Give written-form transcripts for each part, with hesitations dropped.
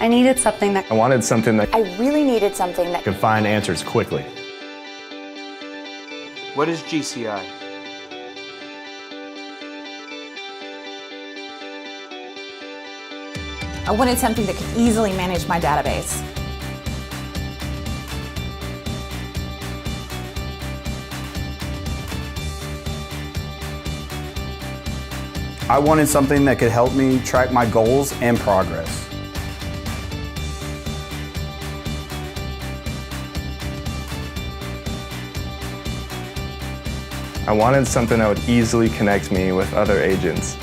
I needed something that I wanted something that I really needed something that could find answers quickly. What is GCI? I wanted something that could easily manage my database. I wanted something that could help me track my goals and progress. I wanted something that would easily connect me with other agents.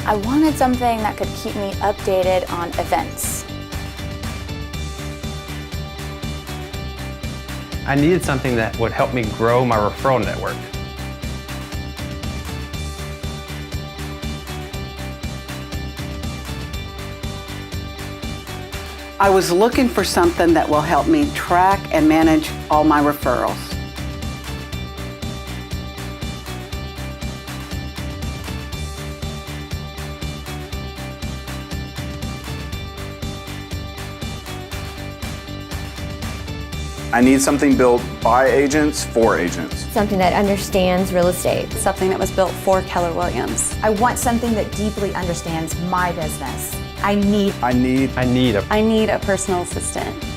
I wanted something that could keep me updated on events. I needed something that would help me grow my referral network. I was looking for something that will help me track and manage all my referrals. I need something built by agents for agents. Something that understands real estate. something that was built for Keller Williams. I want something that deeply understands my business. I need I need I need a I need a personal assistant.